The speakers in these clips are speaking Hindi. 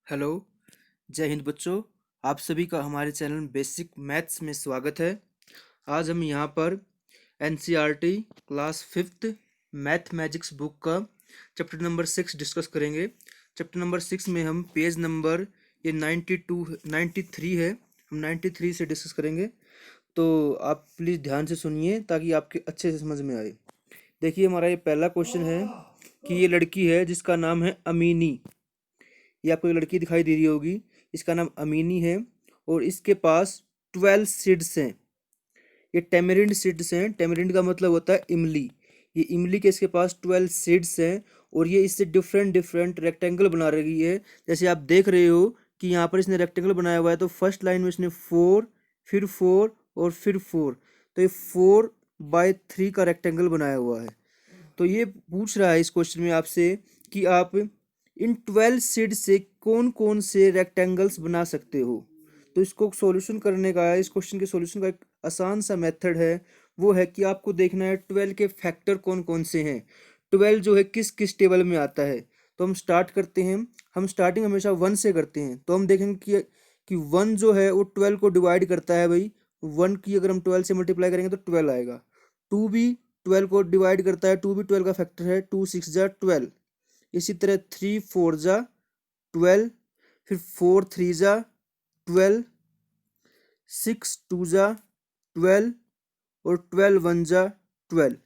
हेलो। जय हिंद बच्चों। आप सभी का हमारे चैनल बेसिक मैथ्स में स्वागत है। आज हम यहाँ पर NCERT class fifth math magics book का चैप्टर नंबर 6 डिस्कस करेंगे। चैप्टर नंबर 6 में हम पेज नंबर ये 93 है, हम 93 से डिस्कस करेंगे। तो आप प्लीज़ ध्यान से सुनिए ताकि आपके अच्छे से समझ में आए। देखिए, हमारा ये पहला क्वेश्चन है कि ये लड़की है जिसका नाम है अमीनी। ये आपको एक लड़की दिखाई दे रही होगी, इसका नाम अमीनी है और इसके पास 12 सीड्स हैं। ये टेमरिंड सीड्स हैं। टेमरिंड का मतलब होता है इमली। ये इमली के इसके पास 12 सीड्स हैं और ये इससे डिफरेंट डिफरेंट रेक्टेंगल बना रही है। जैसे आप देख रहे हो कि यहाँ पर इसने रेक्टेंगल बनाया हुआ है, तो फर्स्ट लाइन में इसने 4, फिर 4 और फिर 4, तो ये 4/3 का रेक्टेंगल बनाया हुआ है। तो ये पूछ रहा है इस क्वेश्चन में आपसे कि आप इन 12 सीड से कौन कौन से रेक्टेंगल्स बना सकते हो। तो इसको सॉल्यूशन करने का, इस क्वेश्चन के सॉल्यूशन का एक आसान सा मेथड है, वो है कि आपको देखना है 12 के फैक्टर कौन कौन से हैं। 12 जो है किस किस टेबल में आता है। तो हम स्टार्ट करते हैं। हम स्टार्टिंग हमेशा 1 से करते हैं। तो हम देखेंगे कि 1 जो है वो 12 को डिवाइड करता है भाई। 1 की अगर हम 12 से मल्टीप्लाई करेंगे तो 12 आएगा। 2 भी 12 को डिवाइड करता है। 2 भी 12 का फैक्टर है। 2 6 जा 12। इसी तरह 3 4 जा 12, फिर 4 3 जा 12, 6 2 जा 12 और 12 1 जा 12।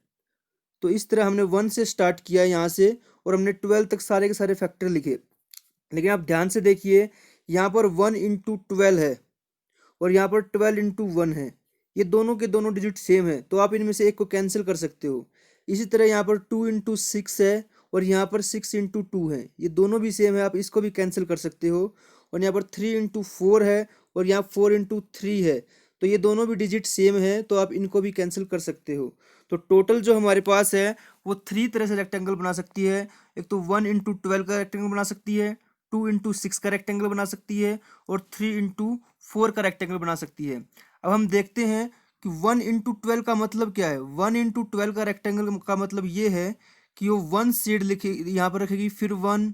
तो इस तरह हमने 1 से स्टार्ट किया यहाँ से और हमने 12 तक सारे के सारे फैक्टर लिखे। लेकिन आप ध्यान से देखिए, यहाँ पर 1 इंटू 12 है और यहाँ पर 12 इंटू 1 है। ये दोनों के दोनों डिजिट सेम है, तो आप इनमें से एक को कैंसिल कर सकते हो। इसी तरह यहाँ पर 2 इंटू 6 है और यहाँ पर 6 इंटू 2 है। ये दोनों भी सेम है, आप इसको भी कैंसिल कर सकते हो। और यहाँ पर 3 इंटू 4 है और यहाँ 4 इंटू 3 है, तो ये दोनों भी डिजिट सेम है, तो आप इनको भी कैंसिल कर सकते हो। तो टोटल जो हमारे पास है वो 3 तरह से रेक्टेंगल बना सकती है। एक तो 1 इंटू 12 का रेक्टेंगल बना सकती है, 2 इंटू 6 का रेक्टेंगल बना सकती है और 3 इंटू 4 का रेक्टेंगल बना सकती है। अब हम देखते हैं कि 1 इंटू 12 का मतलब क्या है। 1 इंटू 12 का रेक्टेंगल का मतलब ये है कि वो 1 सीड लिखे यहाँ पर रखेगी, फिर 1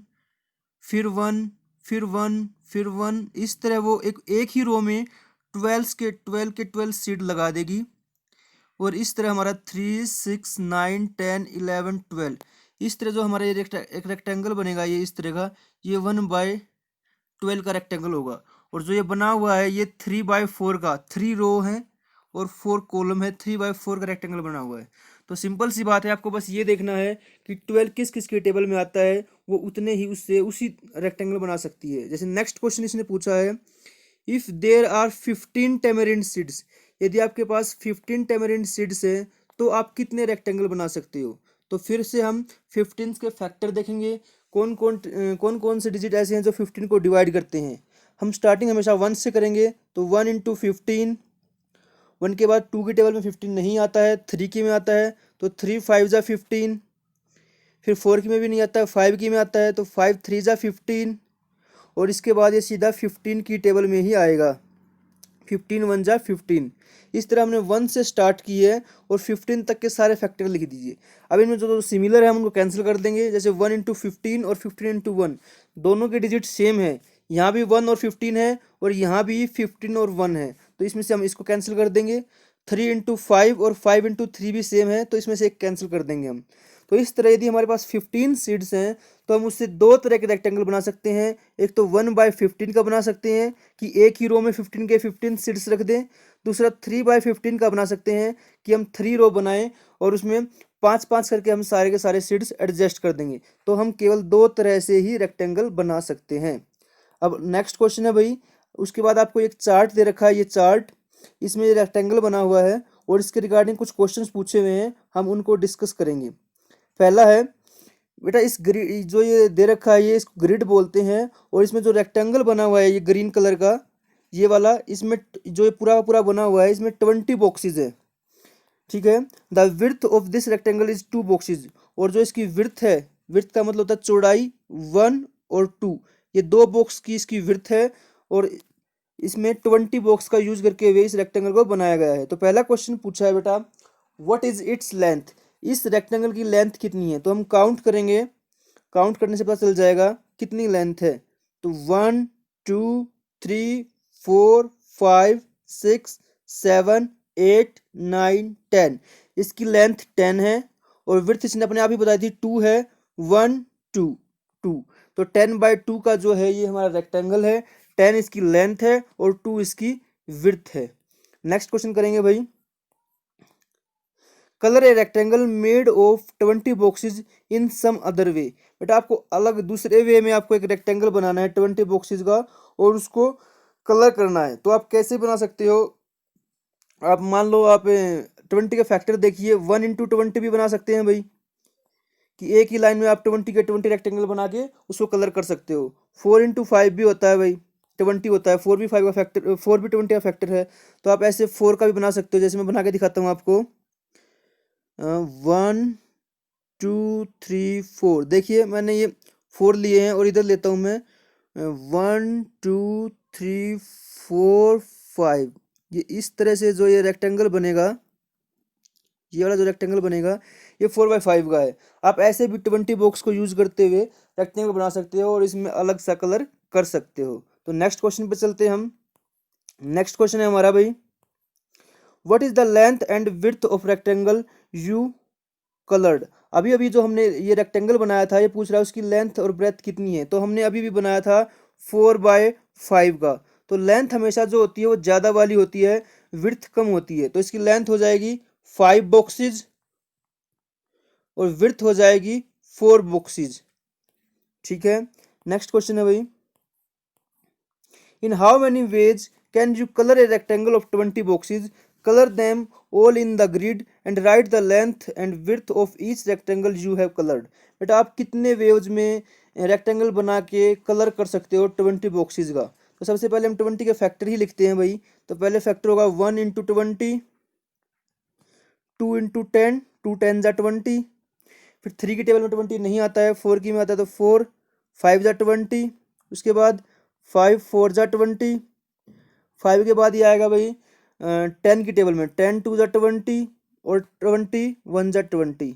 फिर 1 फिर 1 फिर 1, इस तरह वो एक ही रो में 12 सीड लगा देगी। और इस तरह हमारा 3 6 9 10 11 12, इस तरह जो हमारा ये एक रेक्टेंगल बनेगा, ये इस तरह का, ये 1/12 का रेक्टेंगल होगा। और जो ये बना हुआ है ये 3/4 का, 3 रो है और 4 कॉलम है, 3/4 का रेक्टेंगल बना हुआ है। तो सिंपल सी बात है, आपको बस ये देखना है कि 12 किस किस के टेबल में आता है, वो उतने ही उससे उसी रेक्टेंगल बना सकती है। जैसे नेक्स्ट क्वेश्चन इसने पूछा है, if there are 15 tamarind seeds, यदि आपके पास 15 टेमरिंड सीड्स है तो आप कितने रेक्टेंगल बना सकते हो। तो फिर से हम 15 के फैक्टर देखेंगे, कौन कौन से डिजिट ऐसे हैं जो 15 को डिवाइड करते हैं। हम स्टार्टिंग हमेशा 1 से करेंगे, तो 1 इंटू 15। 1 के बाद 2 के टेबल में 15 नहीं आता है, 3 की में आता है, तो 3 5 जा 15। फिर 4 की में भी नहीं आता है, 5 की में आता है, तो 5 3 जा 15। और इसके बाद ये सीधा 15 की टेबल में ही आएगा। 15 1 जा 15। इस तरह हमने 1 से स्टार्ट की है और 15 तक के सारे फैक्टर लिख दीजिए। अब इनमें जो सिमिलर है हम उनको कैंसिल कर देंगे। जैसे 1 इंटू 15 और 15 इंटू 1, दोनों के डिजिट सेम है। यहाँ भी 1 और 15 है और यहाँ भी 15 और 1 है, तो इसमें से हम इसको कैंसिल कर देंगे। 3 इंटू 5 और 5 इंटू 3 भी सेम है, तो इसमें से एक कैंसिल कर देंगे हम। तो इस तरह यदि हमारे पास 15 सीड्स हैं तो हम उससे दो तरह के रेक्टेंगल बना सकते हैं। एक तो 1/15 का बना सकते हैं कि एक ही रो में 15 के 15 सीड्स रख दें। दूसरा 3/15 का बना सकते हैं कि हम 3 रो बनाएं और उसमें 5 5 करके हम सारे के सारे सीड्स एडजस्ट कर देंगे। तो हम केवल दो तरह से ही रेक्टेंगल बना सकते हैं। अब नेक्स्ट क्वेश्चन है भाई, उसके बाद आपको एक चार्ट दे रखा है। ये चार्ट, इसमें रेक्टेंगल बना हुआ है और इसके रिगार्डिंग कुछ क्वेश्चंस पूछे हुए हैं, हम उनको डिस्कस करेंगे। पहला है बेटा, इस ग्रिड जो ये दे रखा है, ये इसको ग्रिड बोलते हैं। और इसमें जो रेक्टेंगल बना हुआ है ये ग्रीन कलर का, ये वाला, इसमें जो ये पूरा पूरा बना हुआ है इसमें 20 बॉक्सेज है। ठीक है। The width of this rectangle is 2 boxes. और जो इसकी विड्थ है, विड्थ का मतलब होता है चौड़ाई, 1 और 2, ये 2 बॉक्स की इसकी विड्थ है। और इसमें 20 बॉक्स का यूज करके हुए इस रेक्टेंगल को बनाया गया है। तो पहला क्वेश्चन पूछा है बेटा, व्हाट इज इट्स लेंथ, इस रेक्टेंगल की लेंथ कितनी है। तो हम काउंट करेंगे, काउंट करने से पता चल जाएगा कितनी लेंथ है। तो 1 2 3 4 5 6 7 8 9 10, इसकी लेंथ 10 है और विड्थ इसने अपने आप ही बताई थी 2 है, 1 2 2, तो 10/2 का जो है ये हमारा रेक्टेंगल है, 10 इसकी लेंथ है और 2 इसकी विड्थ है। नेक्स्ट क्वेश्चन करेंगे भाई, colour a rectangle made of 20 boxes in some other way. बेटा आपको अलग दूसरे वे में आपको एक रेक्टेंगल बनाना है 20 बॉक्सेज का और उसको कलर करना है, तो आप कैसे बना सकते हो? आप मान लो आप 20 के फैक्टर देखिए, 1 × 20 भी बना सकते हैं भाई, कि एक ही लाइन में आप 20 के 20 रेक्टेंगल बना के उसको कलर कर सकते हो। 4 × 5 भी होता है भाई, 20 होता है, 4 भी 5 का फैक्टर, 4 भी 20 का फैक्टर है, तो आप ऐसे 4 का भी बना सकते हो, जैसे मैं बना के दिखाता हूँ आपको। 1 2 3 4, देखिए मैंने ये 4 लिए हैं और इधर लेता हूँ मैं 1 2 3 4 5, ये इस तरह से जो ये रेक्टेंगल बनेगा, ये वाला जो रेक्टेंगल बनेगा ये 4/5 का है। आप ऐसे भी 20 बॉक्स को यूज करते हुए रेक्टेंगल बना सकते हो और इसमें अलग सा कलर कर सकते हो। तो नेक्स्ट क्वेश्चन पे चलते हैं हम। नेक्स्ट क्वेश्चन है हमारा भाई, what is the length and width of rectangle you coloured. अभी अभी जो हमने ये रेक्टेंगल बनाया था, ये पूछ रहा है उसकी लेंथ और ब्रेथ कितनी है, तो हमने अभी भी बनाया था 4/5 का, तो लेंथ हमेशा जो होती है वो ज़्यादा वाली होती है, विड्थ कम होती है, तो इसकी लेंथ हो जाएगी 5 बॉक्सेज और विड्थ हो जाएगी 4 बॉक्सेज। ठीक है, नेक्स्ट क्वेश्चन है भाई, in how many ways can you colour a rectangle of 20 boxes, colour them all in the grid and right the length and width of each rectangle you have coloured. बेटा आप कितने वेव्स में रेक्टेंगल बना के कलर कर सकते हो 20 बॉक्सेज का? तो सबसे पहले हम 20 के फैक्टर ही लिखते हैं भाई, तो पहले फैक्टर होगा 1 × 20, 2 × 10, 2 10 जा 20, फिर 3 की टेबल में 20 नहीं आता है, 4 की में आता है, तो 4 5 जा 20, उसके बाद 5 4 जा 20, 5 के बाद ये आएगा भाई 10 की टेबल में 10 2 जा 20 और 20 1 जा 20,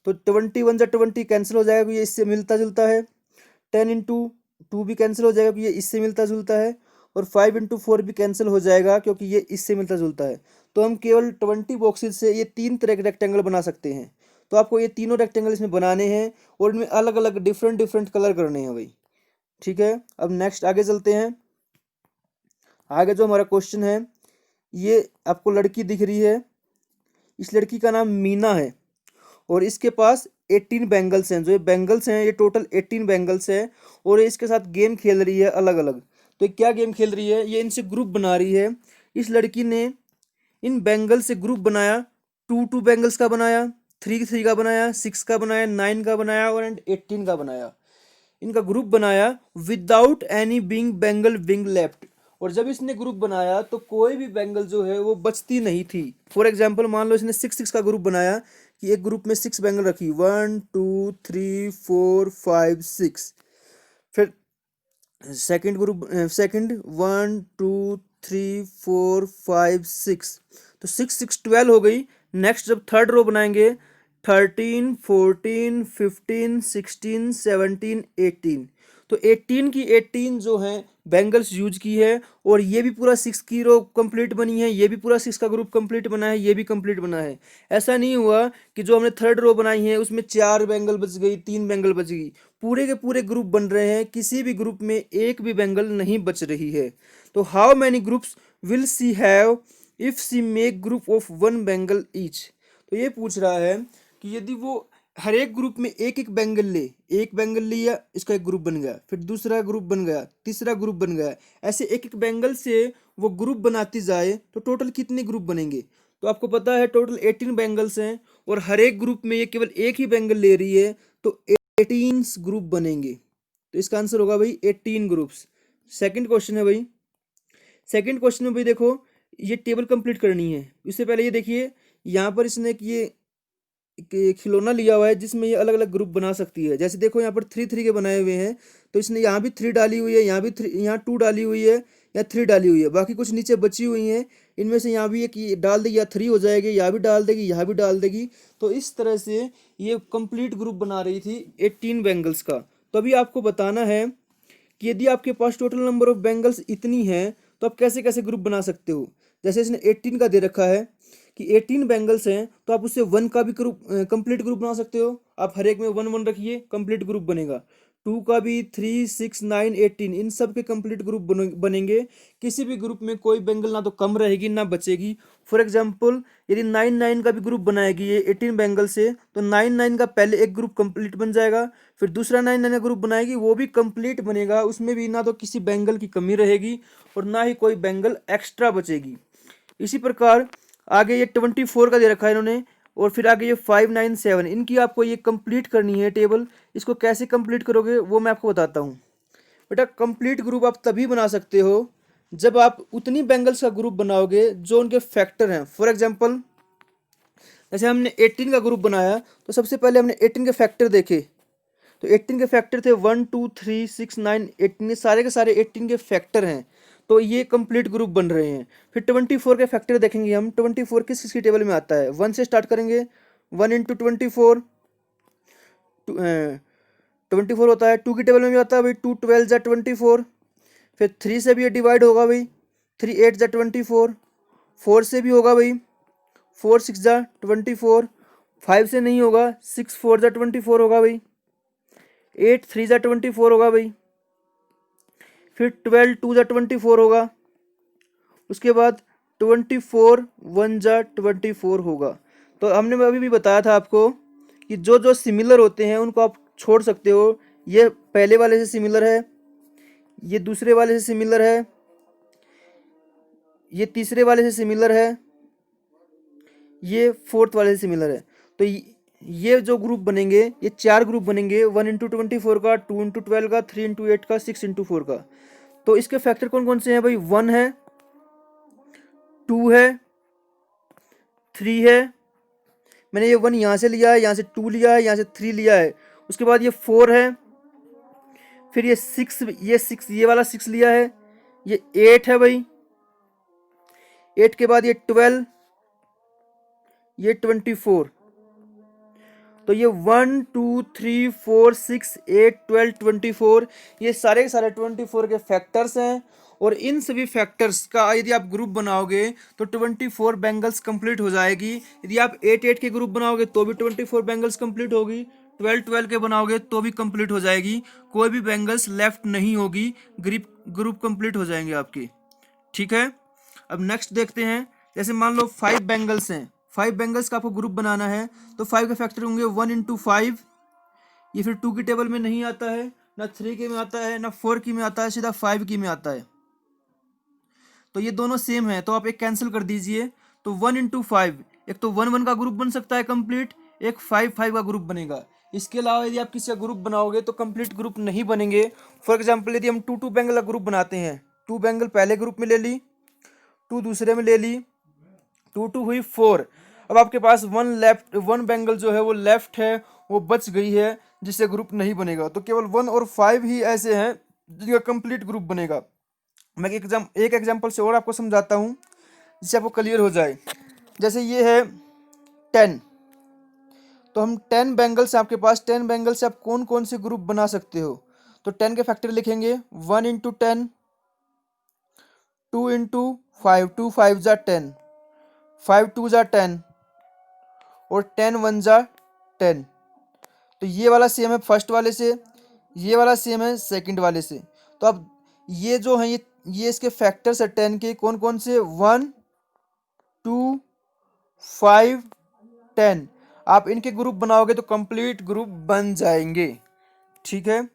तो 20 1 जा 20 कैंसिल हो जाएगा क्योंकि ये इससे मिलता जुलता है, 10 × 2 भी कैंसिल हो जाएगा क्योंकि ये इससे मिलता जुलता है, और 5 × 4 भी कैंसिल हो जाएगा क्योंकि ये इससे मिलता जुलता है। तो हम केवल 20 बॉक्सेज से ये 3 तरह के रेक्टेंगल बना सकते हैं, तो आपको ये तीनों रेक्टेंगल इसमें बनाने हैं और इनमें अलग अलग डिफरेंट डिफरेंट कलर करने हैं भाई। ठीक है, अब नेक्स्ट आगे चलते हैं। आगे जो हमारा क्वेश्चन है, ये आपको लड़की दिख रही है, इस लड़की का नाम मीना है और इसके पास 18 बैंगल्स हैं, जो ये बैंगल्स हैं ये टोटल 18 बैंगल्स है और ये इसके साथ गेम खेल रही है अलग अलग। तो ये क्या गेम खेल रही है, ये इनसे ग्रुप बना रही है। इस लड़की ने इन बैंगल से ग्रुप बनाया, 2 बैंगल्स का बनाया, 3 का बनाया, 6 का बनाया, 9 का बनाया और एंड 18 का बनाया। इनका ग्रुप बनाया without any being bangle being left, और जब इसने ग्रुप बनाया तो कोई भी बैंगल जो है वो बचती नहीं थी। फॉर एग्जाम्पल मान लो इसने 6 का ग्रुप बनाया, कि एक ग्रुप में 6 बैंगल रखी, 1 2 3 4 5 6, फिर सेकंड ग्रुप, सेकंड 1 2 3 4 5 6, तो 6 6 12 हो गई। नेक्स्ट जब थर्ड रो बनाएंगे 13 14 15 16 17 18, तो 18 की 18 जो है बैंगल्स यूज की है, और ये भी पूरा 6 की रो कंप्लीट बनी है, ये भी पूरा 6 का ग्रुप कंप्लीट बना है, ये भी कंप्लीट बना है। ऐसा नहीं हुआ कि जो हमने थर्ड रो बनाई है उसमें 4 बैंगल बच गई, 3 बैंगल बच गई, पूरे के पूरे ग्रुप बन रहे हैं, किसी भी ग्रुप में एक भी बैंगल नहीं बच रही है। तो how many groups will she have if she make group of 1 bangle each. तो ये पूछ रहा है कि यदि वो हर एक ग्रुप में एक एक बैंगल ले, एक बैंगल लिया इसका एक ग्रुप बन गया, फिर दूसरा ग्रुप बन गया, तीसरा ग्रुप बन गया, ऐसे एक एक बैंगल से वो ग्रुप बनाती जाए तो टोटल कितने ग्रुप बनेंगे? तो आपको पता है टोटल 18 बैंगल्स हैं और हर एक ग्रुप में ये केवल एक ही बैंगल ले रही है, तो 18 ग्रुप बनेंगे। तो इसका आंसर होगा भाई 18 ग्रुप्स। सेकंड क्वेश्चन है भाई, सेकंड क्वेश्चन में भाई देखो ये टेबल कंप्लीट करनी है। इससे पहले ये देखिए यहाँ पर इसने ये खिलौना लिया हुआ है जिसमें ये अलग अलग ग्रुप बना सकती है। जैसे देखो यहाँ पर 3 के बनाए हुए हैं, तो इसने यहाँ भी 3 डाली हुई है, यहाँ भी 3, यहाँ 2 डाली हुई है, या 3 डाली हुई है, बाकी कुछ नीचे बची हुई हैं, इनमें से यहाँ भी एक ये डाल देगी या 3 हो जाएगी, यहाँ भी डाल देगी, यहाँ भी डाल देगी। तो इस तरह से ये कंप्लीट ग्रुप बना रही थी 18 बैंगल्स का। तो अभी आपको बताना है कि यदि आपके पास टोटल नंबर ऑफ बेंगल्स इतनी है तो आप कैसे कैसे ग्रुप बना सकते हो। जैसे इसने 18 का दे रखा है कि 18 बेंगल्स हैं, तो आप उससे 1 का भी ग्रुप कंप्लीट ग्रुप बना सकते हो। आप हर एक में 1 1 रखिए, कंप्लीट ग्रुप बनेगा। 2 का भी, 3 6 9 18 इन सब के कंप्लीट ग्रुप बनेंगे। किसी भी ग्रुप में कोई बेंगल ना तो कम रहेगी ना बचेगी। फॉर एग्जाम्पल यदि 9 9 का भी ग्रुप बनाएगी ये 18 बेंगल से, तो 9 9 का पहले एक ग्रुप कंप्लीट बन जाएगा, फिर दूसरा 9 9 का ग्रुप बनाएगी वो भी कंप्लीट बनेगा। उसमें भी ना तो किसी बेंगल की कमी रहेगी और ना ही कोई बेंगल एक्स्ट्रा बचेगी। इसी प्रकार आगे ये 24 का दे रखा है इन्होंने, और फिर आगे ये 5 9 7 इनकी आपको ये कंप्लीट करनी है टेबल। इसको कैसे कंप्लीट करोगे वो मैं आपको बताता हूँ। बेटा कंप्लीट ग्रुप आप तभी बना सकते हो जब आप उतनी बेंगल्स का ग्रुप बनाओगे जो उनके फैक्टर हैं। फॉर एग्जांपल जैसे हमने 18 का ग्रुप बनाया तो सबसे पहले हमने 18 के फैक्टर देखे, तो 18 के फैक्टर थे 1 2 3 6 9 18, ये सारे के सारे 18 के फैक्टर हैं, तो ये कंप्लीट ग्रुप बन रहे हैं। फिर 24 के फैक्टर देखेंगे हम, 24 किस किसकी टेबल में आता है। 1 से स्टार्ट करेंगे, 1 इंटू 24 24 होता है। 2 की टेबल में भी आता है भाई, 2 12 जा 24। फिर 3 से भी ये डिवाइड होगा भाई, 3 8 जा 24। 4 से भी होगा भाई, 4 6 जा 24। 5 से नहीं होगा, 6 4 जा 24 होगा भाई। 8 3 जा 24 होगा भाई। फिर 12 2 जा 24 होगा। उसके बाद 24 1 जा 24 होगा। तो हमने अभी भी बताया था आपको कि जो जो सिमिलर होते हैं उनको आप छोड़ सकते हो। ये पहले वाले से सिमिलर है, ये दूसरे वाले से सिमिलर है, ये तीसरे वाले से सिमिलर है, ये फोर्थ वाले से सिमिलर है। तो ये जो ग्रुप बनेंगे ये 4 ग्रुप बनेंगे, 1 इंटू 24 का, 2 इंटू 12 का, 3 इंटू 8 का, 6 इंटू 4 का। तो इसके फैक्टर कौन कौन से हैं भाई, 1 है, 2 है, 3 है, मैंने ये 1 यहाँ से लिया है, यहाँ से 2 लिया है, यहाँ से 3 लिया है। उसके बाद ये 4 है, फिर ये 6 ये वाला 6 लिया है, ये 8 है भाई, 8 के बाद ये 12, ये 24। तो ये 1 2 3 4 6 8 12 24 ये सारे के सारे 24 के फैक्टर्स हैं। और इन सभी फैक्टर्स का यदि आप ग्रुप बनाओगे तो 24 बेंगल्स कंप्लीट हो जाएगी। यदि आप 8 8 के ग्रुप बनाओगे तो भी 24 बेंगल्स कंप्लीट होगी, 12 12 के बनाओगे तो भी कंप्लीट हो जाएगी, कोई भी बेंगल्स लेफ्ट नहीं होगी, ग्रुप कंप्लीट हो जाएंगे आपके। ठीक है, अब नेक्स्ट देखते हैं। जैसे मान लो 5 बेंगल्स हैं, 5 बेंगल्स का आपको ग्रुप बनाना है, तो 5 के फैक्टर होंगे 1 इंटू 5, ये फिर 2 की टेबल में नहीं आता है, ना 3 के में आता है, ना 4 की में आता है, सीधा 5 की में आता है। तो ये दोनों सेम है तो आप एक कैंसिल कर दीजिए। तो 1 इंटू 5, एक तो 1 1 का ग्रुप बन सकता है कंप्लीट, एक 5 5 का ग्रुप बनेगा। इसके अलावा यदि आप किसी का ग्रुप बनाओगे तो कंप्लीट ग्रुप नहीं बनेंगे। फॉर एग्जाम्पल यदि हम 2 2 बेंगल का ग्रुप बनाते हैं, 2 बेंगल पहले ग्रुप में ले ली, 2 दूसरे में ले ली, 2 2 हुई 4। अब आपके पास 1 बेंगल जो है वो लेफ्ट है, वो बच गई है, जिससे ग्रुप नहीं बनेगा। तो केवल 1 और 5 ही ऐसे हैं जिनका कंप्लीट ग्रुप बनेगा। मैं एक एग्जांपल से और आपको समझाता हूँ जिससे आपको क्लियर हो जाए। जैसे ये है 10, तो हम 10 बेंगल से, आपके पास 10 बेंगल से आप कौन कौन से ग्रुप बना सकते हो। तो 10 के फैक्टर लिखेंगे, 1 इंटू 10, 2 इंटू 5, 2 5 जा 10, 5 2 जा 10, और 10 1 जा 10। तो ये वाला सेम है फर्स्ट वाले से, ये वाला सेम है सेकंड वाले से। तो अब ये जो है ये इसके फैक्टर्स है 10 के, कौन कौन से, 1 2 5 10। आप इनके ग्रुप बनाओगे तो कंप्लीट ग्रुप बन जाएंगे। ठीक है,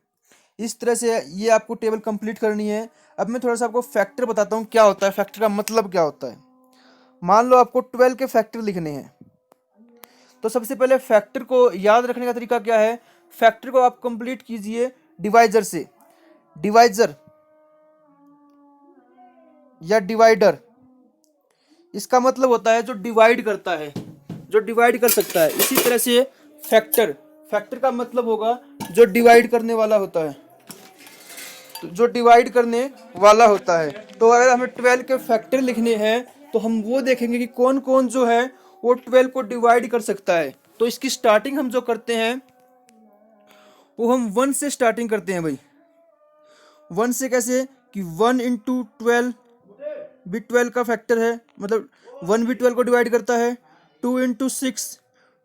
इस तरह से ये आपको टेबल कंप्लीट करनी है। अब मैं थोड़ा सा आपको फैक्टर बताता हूँ क्या होता है, फैक्टर का मतलब क्या होता है। मान लो आपको 12 के फैक्टर लिखने हैं, तो सबसे पहले फैक्टर को याद रखने का तरीका क्या है, फैक्टर को आप कंप्लीट कीजिए डिवाइजर से। डिवाइजर या डिवाइडर, इसका मतलब होता है जो डिवाइड करता है, जो डिवाइड कर सकता है। इसी तरह से फैक्टर, फैक्टर का मतलब होगा जो डिवाइड करने वाला होता है, तो जो डिवाइड करने वाला होता है। तो अगर हमें 12 के फैक्टर लिखने हैं तो हम वो देखेंगे कि कौन कौन जो है वो 12 को डिवाइड कर सकता है। तो इसकी स्टार्टिंग हम जो करते हैं वो हम 1 से स्टार्टिंग करते हैं भाई, 1 से कैसे कि 1 इंटू 12 भी 12 का फैक्टर है, मतलब 1 भी 12 को डिवाइड करता है। 2 इंटू 6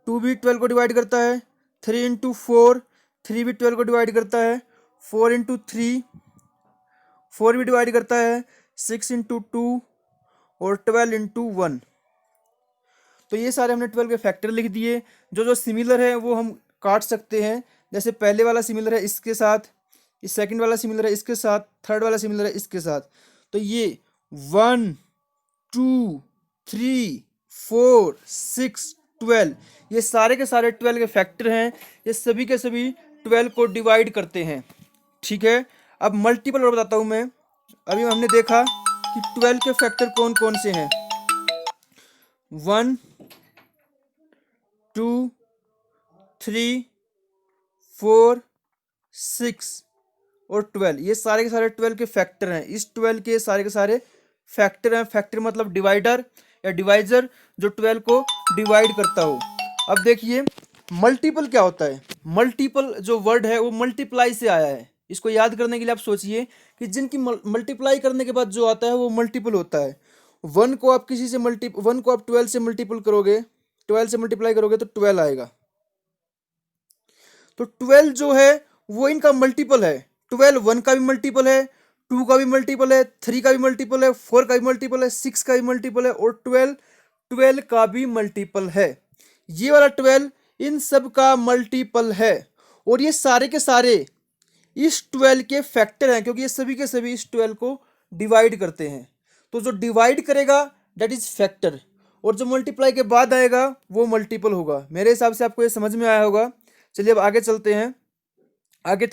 2 भी 12 को डिवाइड करता है। 3 इंटू 4 3 भी 12 को डिवाइड करता है। 4 इंटू 3 4 भी डिवाइड करता है। 6 इंटू 2 और 12 इंटू 1। तो ये सारे हमने 12 के फैक्टर लिख दिए। जो जो सिमिलर है वो हम काट सकते हैं। जैसे पहले वाला सिमिलर है इसके साथ, इस सेकंड वाला सिमिलर है इसके साथ, थर्ड वाला सिमिलर है इसके साथ। तो ये 1 2 3 4 6 12 ये सारे के सारे 12 के फैक्टर हैं। ये सभी के सभी 12 को डिवाइड करते हैं। ठीक है, अब मल्टीपल और बताता हूँ मैं। अभी हमने देखा कि 12 के फैक्टर कौन कौन से हैं। 1 2 3 4 6 और 12 ये सारे के सारे 12 के फैक्टर हैं। इस 12 के सारे फैक्टर हैं। फैक्टर मतलब डिवाइडर या डिवाइजर, जो 12 को डिवाइड करता हो। अब देखिए मल्टीपल क्या होता है। मल्टीपल जो वर्ड है वो मल्टीप्लाई से आया है। इसको याद करने के लिए आप सोचिए कि जिनकी मल्टीप्लाई करने के बाद जो आता है वो मल्टीपल होता है। 1 को आप 12 से मल्टीपल करोगे, 12 से मल्टीप्लाई करोगे तो 12 आएगा। तो 12 जो है वो इनका मल्टीपल है। 12 1 का भी मल्टीपल है, 2 का भी मल्टीपल है, 3 का भी मल्टीपल है, 4 का भी मल्टीपल है, 6 का भी मल्टीपल है और 12 का भी मल्टीपल है। ये वाला 12 इन सब का मल्टीपल है। और ये सारे के सारे इस 12 के फैक्टर हैं, क्योंकि ये सभी के सभी इस 12 को डिवाइड करते हैं। तो जो डिवाइड करेगा दैट इज फैक्टर, और जो मल्टीप्लाई के बाद आएगा वो मल्टीपल होगा। मेरे हिसाब से आपको ये समझ में आया होगा। चलिए अब आगे चलते हैं। आगे